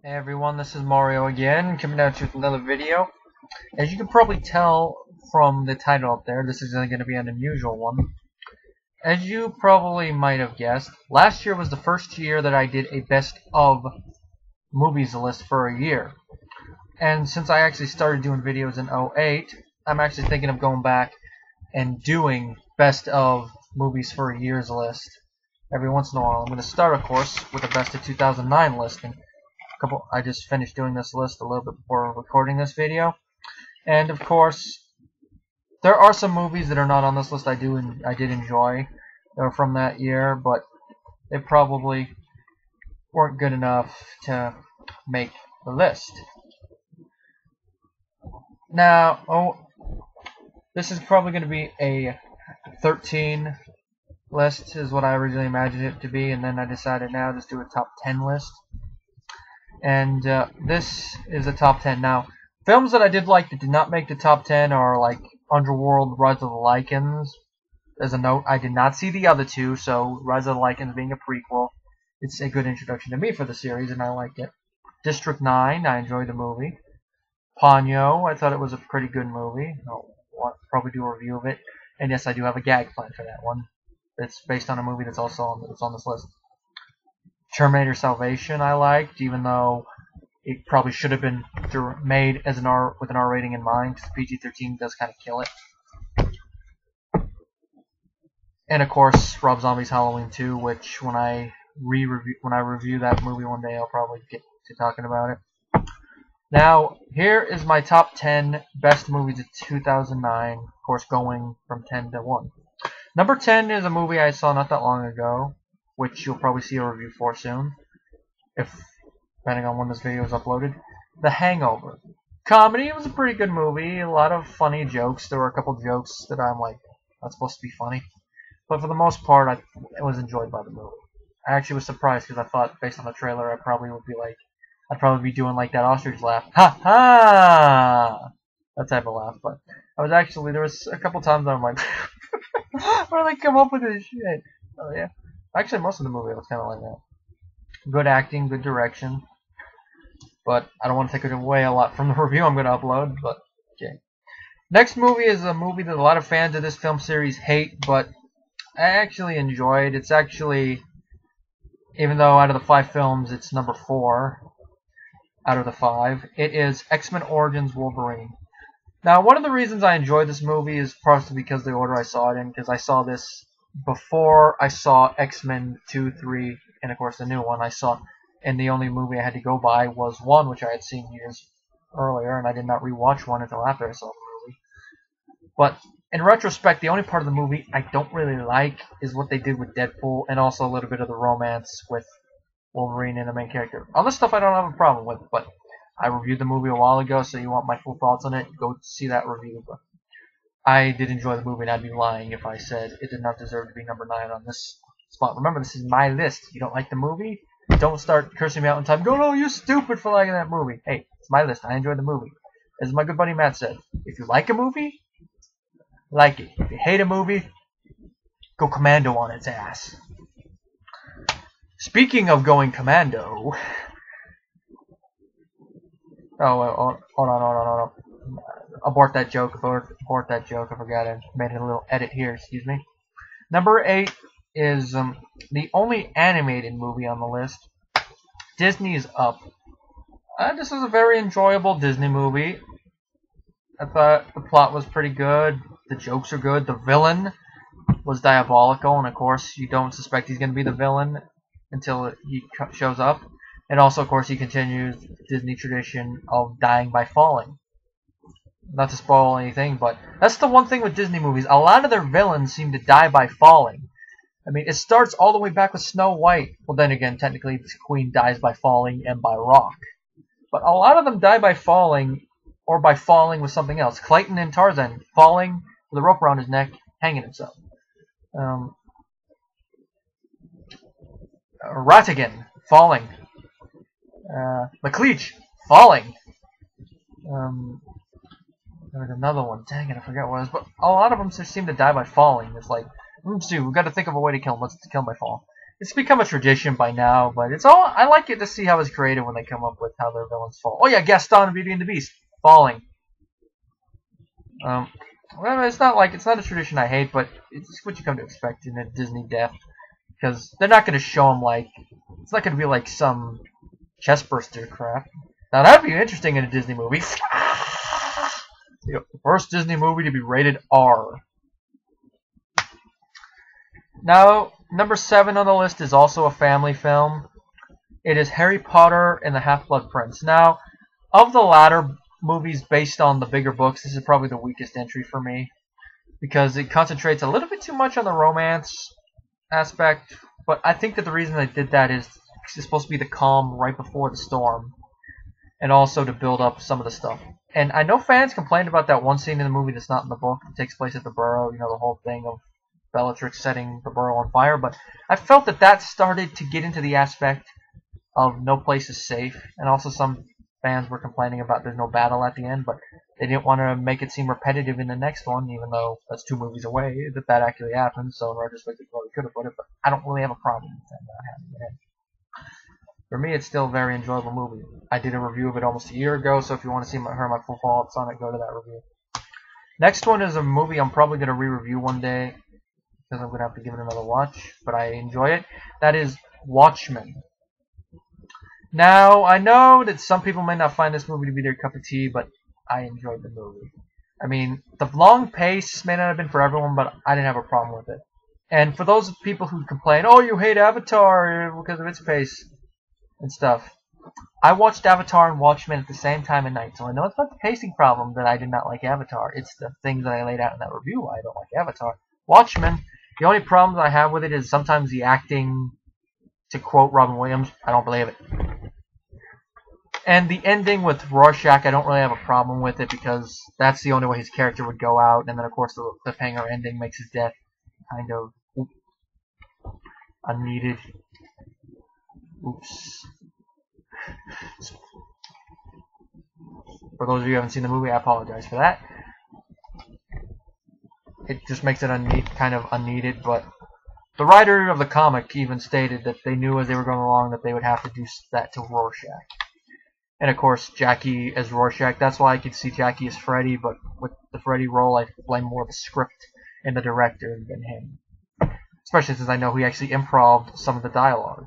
Hey everyone, this is Mario again, coming at you with another video. As you can probably tell from the title up there, this is going to be an unusual one. As you probably might have guessed, last year was the first year that I did a best of movies list for a year. And since I actually started doing videos in 2008, I'm actually thinking of going back and doing best of movies for a year's list every once in a while. I'm going to start, of course, with the best of 2009 listing. I just finished doing this list a little bit before recording this video, and of course there are some movies that are not on this list I did enjoy from that year, but they probably weren't good enough to make the list. Now, this is probably going to be a 13 list is what I originally imagined it to be, and then I decided now just do a top 10 list. And this is a top 10. Now, films that I did like that did not make the top 10 are like Underworld, Rise of the Lycans. As a note, I did not see the other two, so Rise of the Lycans being a prequel, it's a good introduction to me for the series, and I liked it. District 9, I enjoyed the movie. Ponyo, I thought it was a pretty good movie. I'll probably do a review of it. And yes, I do have a gag plan for that one. It's based on a movie that's also on this list. Terminator Salvation I liked, even though it probably should have been made as with an R rating in mind, because PG-13 does kind of kill it. And of course, Rob Zombie's Halloween 2, which when I review that movie one day, I'll probably get to talking about it. Now, here is my top 10 best movies of 2009, of course going from 10 to 1. Number 10 is a movie I saw not that long ago, which you'll probably see a review for soon, depending on when this video is uploaded. The Hangover. Comedy, it was a pretty good movie, a lot of funny jokes. There were a couple jokes that I'm like, not supposed to be funny. But for the most part, I was enjoyed by the movie. I actually was surprised because I thought, based on the trailer, I'd probably be doing like that ostrich laugh. Ha ha! That type of laugh. But there was a couple times that I'm like, where do they come up with this shit? Oh yeah. Actually, most of the movie was kind of like that. Good acting, good direction. But I don't want to take away a lot from the review I'm going to upload, but okay. Next movie is a movie that a lot of fans of this film series hate, but I actually enjoyed. It's actually, even though out of the 5 films, it's number 4 out of the 5. It is X-Men Origins Wolverine. Now, one of the reasons I enjoyed this movie is partially because of the order I saw it in, because I saw this before I saw X-Men 2, 3, and of course the new one I saw, and the only movie I had to go by was 1, which I had seen years earlier, and I did not rewatch 1 until after I saw the movie. But in retrospect, the only part of the movie I don't really like is what they did with Deadpool, and also a little bit of the romance with Wolverine and the main character. Other stuff I don't have a problem with, but I reviewed the movie a while ago, so you want my full thoughts on it, go see that review. But I did enjoy the movie, and I'd be lying if I said it did not deserve to be number 9 on this spot. Remember, this is my list. You don't like the movie? Don't start cursing me out in time. Go, no, you're stupid for liking that movie. Hey, it's my list. I enjoyed the movie. As my good buddy Matt said, if you like a movie, like it. If you hate a movie, go commando on its ass. Speaking of going commando... Oh, hold on. Abort that joke. Abort that joke. I forgot I made a little edit here. Excuse me. Number 8 is the only animated movie on the list. Disney's Up. This is a very enjoyable Disney movie. I thought the plot was pretty good. The jokes are good. The villain was diabolical, and of course you don't suspect he's going to be the villain until he shows up. And also, of course, he continues Disney tradition of dying by falling. Not to spoil anything, but that's the one thing with Disney movies. A lot of their villains seem to die by falling. I mean, it starts all the way back with Snow White. Well, then again, technically, the Queen dies by falling and by rock. But a lot of them die by falling, or by falling with something else. Clayton and Tarzan, falling with a rope around his neck, hanging himself. Ratigan, falling. McLeach, falling. There was another one. Dang it, I forgot what it was. But a lot of them just seem to die by falling. It's like, we've got to think of a way to kill him. Let's kill him by fall. It's become a tradition by now, but it's all I like it to see how it's created when they come up with how their villains fall. Oh yeah, Gaston, Beauty and the Beast, falling. Well, it's not a tradition I hate, but it's what you come to expect in a Disney death, because they're not going to show him it's not going to be like some chestburster crap. Now that'd be interesting in a Disney movie. The first Disney movie to be rated R. Now, number 7 on the list is also a family film. It is Harry Potter and the Half-Blood Prince. Now, of the latter movies based on the bigger books, this is probably the weakest entry for me, because it concentrates a little bit too much on the romance aspect, but I think that the reason they did that is it's supposed to be the calm right before the storm, and also to build up some of the stuff. And I know fans complained about that one scene in the movie that's not in the book. It takes place at the Burrow, the whole thing of Bellatrix setting the Burrow on fire, but I felt that started to get into the aspect of no place is safe, and also some fans were complaining about there's no battle at the end, but they didn't want to make it seem repetitive in the next one, even though that's 2 movies away that actually happened, so in retrospect they probably could have put it, but I don't really have a problem with that not happening again. For me, it's still a very enjoyable movie. I did a review of it almost a year ago, so if you want to see my full thoughts on it, go to that review. Next one is a movie I'm probably going to re-review one day, because I'm going to have to give it another watch, but I enjoy it. That is Watchmen. Now, I know that some people may not find this movie to be their cup of tea, but I enjoyed the movie. I mean, the long pace may not have been for everyone, but I didn't have a problem with it. And for those people who complain, oh, you hate Avatar because of its pace and stuff, I watched Avatar and Watchmen at the same time at night, so I know it's not the pacing problem that I did not like Avatar. It's the things that I laid out in that review why I don't like Avatar. Watchmen, the only problem I have with it is sometimes the acting, to quote Robin Williams, I don't believe it. And the ending with Rorschach, I don't really have a problem with it because that's the only way his character would go out. And then, of course, the cliffhanger ending makes his death kind of unneeded. Oops. For those of you who haven't seen the movie, I apologize for that. It just makes it kind of unneeded, but the writer of the comic even stated that they knew as they were going along that they would have to do that to Rorschach. And of course, Jackie as Rorschach. That's why I could see Jackie as Freddy, but with the Freddy role, I blame more the script and the director than him. Especially since I know he actually improv'd some of the dialogue.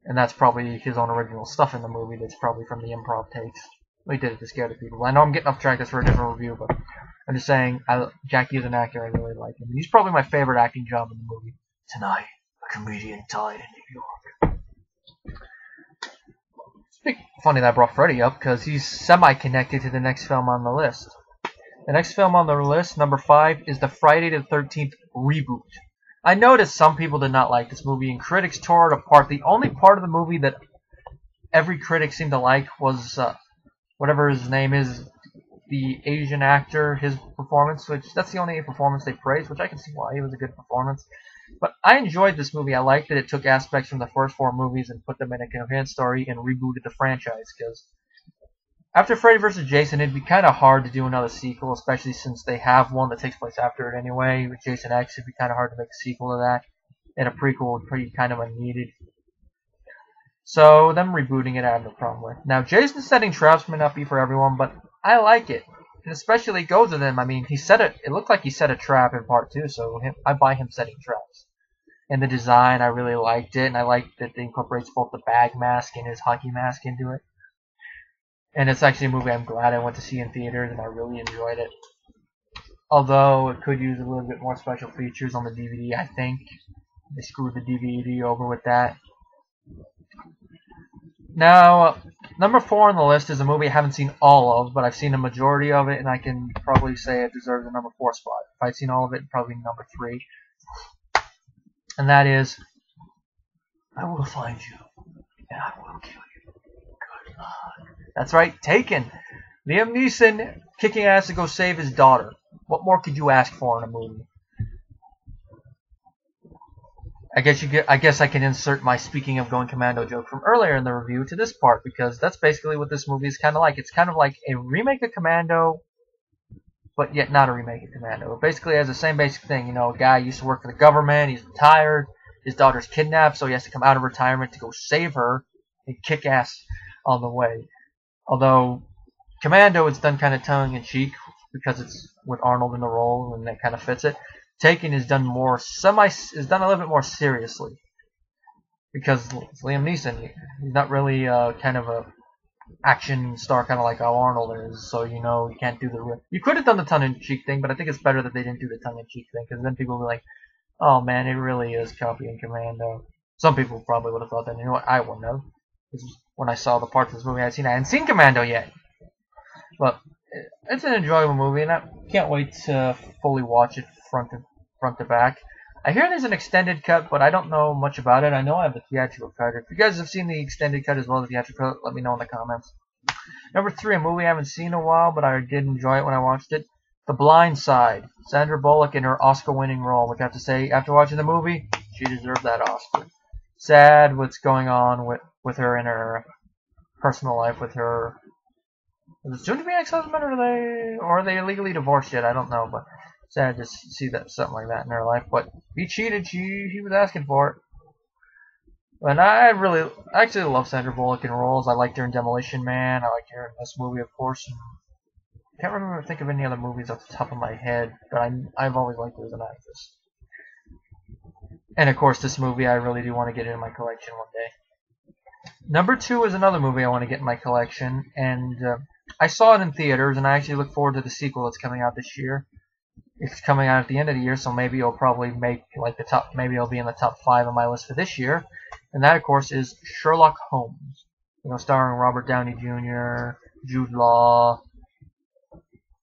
And that's probably his own original stuff in the movie that's probably from the improv takes. He did it to scare the people. I know I'm getting off track, that's for a different review, but I'm just saying, Jackie is an actor, I really like him. He's probably my favorite acting job in the movie. Tonight, a comedian died in New York. Funny that I brought Freddy up, because he's semi-connected to the next film on the list. The next film on the list, number 5, is the Friday the 13th reboot. I noticed some people did not like this movie, and critics tore it apart. The only part of the movie that every critic seemed to like was, whatever his name is, the Asian actor, his performance, which that's the only performance they praised, which I can see why. It was a good performance. But I enjoyed this movie. I liked that it took aspects from the first 4 movies and put them in a coherent story and rebooted the franchise, because after Freddy vs. Jason, it'd be kind of hard to do another sequel, especially since they have one that takes place after it anyway. With Jason X, it'd be kind of hard to make a sequel to that, and a prequel would be kind of unneeded. So, them rebooting it, I have no problem with. Now, Jason setting traps may not be for everyone, but I like it. And especially goes with him. I mean, he set it. It looked like he set a trap in part 2, so I buy him setting traps. And the design, I really liked it, and I liked that it incorporates both the bag mask and his hockey mask into it. And it's actually a movie I'm glad I went to see in theaters, and I really enjoyed it. Although it could use a little bit more special features on the DVD, I think. They screwed the DVD over with that. Now, number 4 on the list is a movie I haven't seen all of, but I've seen a majority of it, and I can probably say it deserves a number 4 spot. If I'd seen all of it, probably number 3. And that is, I will find you, and I will kill you. Good luck. That's right, Taken. Liam Neeson kicking ass to go save his daughter. What more could you ask for in a movie? I guess I can insert my speaking of going commando joke from earlier in the review to this part, because that's basically what this movie is kind of like. It's kind of like a remake of Commando, but yet not a remake of Commando. It basically has the same basic thing. You know, a guy used to work for the government, he's retired, his daughter's kidnapped, so he has to come out of retirement to go save her and kick ass on the way. Although Commando is done kind of tongue-in-cheek because it's with Arnold in the role and that kind of fits it. Taken is done more is done a little bit more seriously because it's Liam Neeson. He's not really kind of a action star, kind of like how Arnold is. So you know you can't do the. You could have done the tongue-in-cheek thing, but I think it's better that they didn't do the tongue-in-cheek thing because then people will be like, "Oh man, it really is copying Commando." Some people probably would have thought that. You know what? I wouldn't have. This was when I saw the parts of this movie I'd seen. I hadn't seen Commando yet, but it's an enjoyable movie, and I can't wait to fully watch it front to back. I hear there's an extended cut, but I don't know much about it. I know I have the theatrical cut. If you guys have seen the extended cut as well as the theatrical cut, let me know in the comments. Number 3, a movie I haven't seen in a while, but I did enjoy it when I watched it. The Blind Side. Sandra Bullock in her Oscar-winning role. Which I have to say, after watching the movie, she deserved that Oscar. Sad what's going on with her in her personal life with her. Is it soon to be ex-husband, or are they legally divorced yet? I don't know, but sad to see that something like that in her life. But he cheated. She was asking for it. And I actually love Sandra Bullock in roles. I liked her in Demolition Man. I liked her in this movie, of course. And I can't think of any other movies off the top of my head, but I've always liked her as an actress. And of course, this movie I really do want to get in my collection one day. Number 2 is another movie I want to get in my collection, and I saw it in theaters, and I actually look forward to the sequel that's coming out this year. It's coming out at the end of the year, so maybe it'll probably make like the top. Maybe it'll be in the top 5 on my list for this year, and that, of course, is Sherlock Holmes. You know, starring Robert Downey Jr., Jude Law,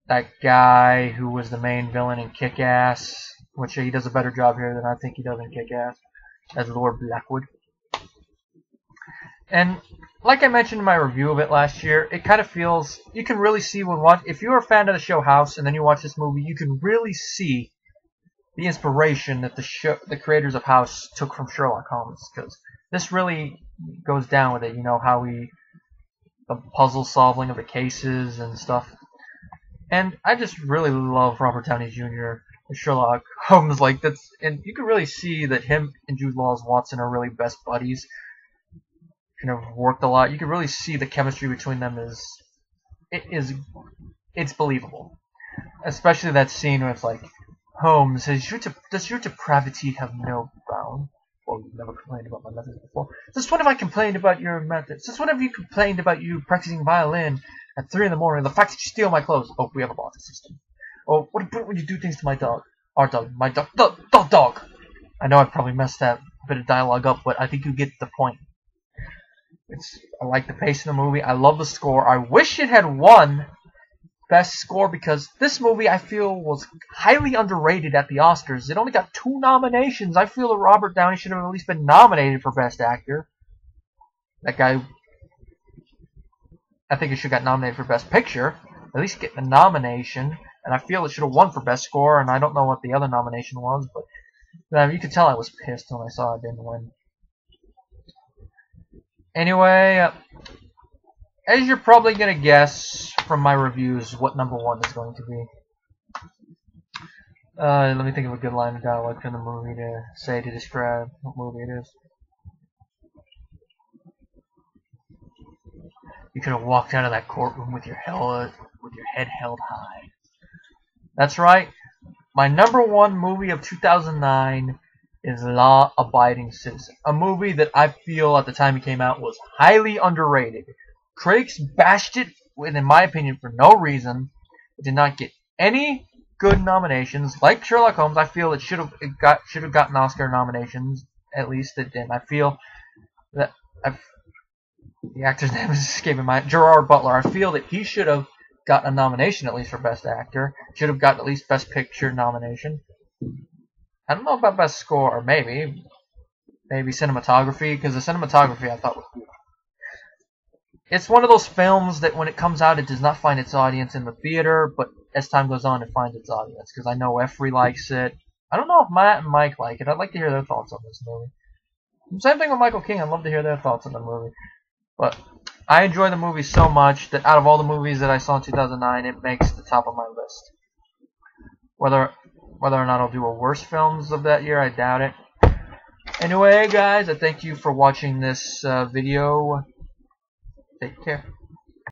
that guy who was the main villain in Kick-Ass, which he does a better job here than I think he does in Kick-Ass, as Lord Blackwood. And like I mentioned in my review of it last year, it kind of feels, you can really see if you're a fan of the show House and then you watch this movie, you can really see the inspiration that the creators of House took from Sherlock Holmes, because this really goes down with it, you know, how the puzzle solving of the cases and stuff. And I just really love Robert Downey Jr. and Sherlock Holmes, and you can really see that him and Jude Law as Watson are really best buddies. Worked a lot. You can really see the chemistry between them it's believable. Especially that scene where it's like, Holmes, does your depravity have no bound? Well, you've never complained about my methods before. Since when have I complained about your methods? Since when have you complained about you practicing violin at 3 in the morning? The fact that you steal my clothes. Oh, we have a logic system. Oh, what about when you do things to my dog? Our dog. My dog. Dog. I know I probably messed that bit of dialogue up, but I think you get the point. I like the pace of the movie. I love the score. I wish it had won Best Score because this movie I feel was highly underrated at the Oscars. It only got 2 nominations. I feel that Robert Downey should have at least been nominated for Best Actor. That guy, I think he should have got nominated for Best Picture. At least get the nomination. And I feel it should have won for Best Score. And I don't know what the other nomination was, but you could tell I was pissed when I saw it didn't win. Anyway, as you're probably going to guess from my reviews what number 1 is going to be. Let me think of a good line of dialogue from the movie to say to describe what movie it is. You could have walked out of that courtroom with your head held high. That's right. My number 1 movie of 2009 is Law Abiding Citizen, a movie that I feel at the time it came out was highly underrated. Critics bashed it, in my opinion, for no reason. It did not get any good nominations. Like Sherlock Holmes, I feel it should have gotten Oscar nominations. At least it didn't. I feel that the actor's name is escaping my Gerard Butler. I feel that he should have gotten a nomination at least for Best Actor. Should have gotten at least Best Picture nomination. I don't know about Best Score, or maybe cinematography, because the cinematography I thought was beautiful. It's one of those films that when it comes out, it does not find its audience in the theater, but as time goes on, it finds its audience, because I know Effrey likes it. I don't know if Matt and Mike like it. I'd like to hear their thoughts on this movie. Same thing with Michael King. I'd love to hear their thoughts on the movie. But I enjoy the movie so much that out of all the movies that I saw in 2009, it makes the top of my list. Whether or not I'll do a worst films of that year, I doubt it. Anyway, guys, I thank you for watching this video. Take care.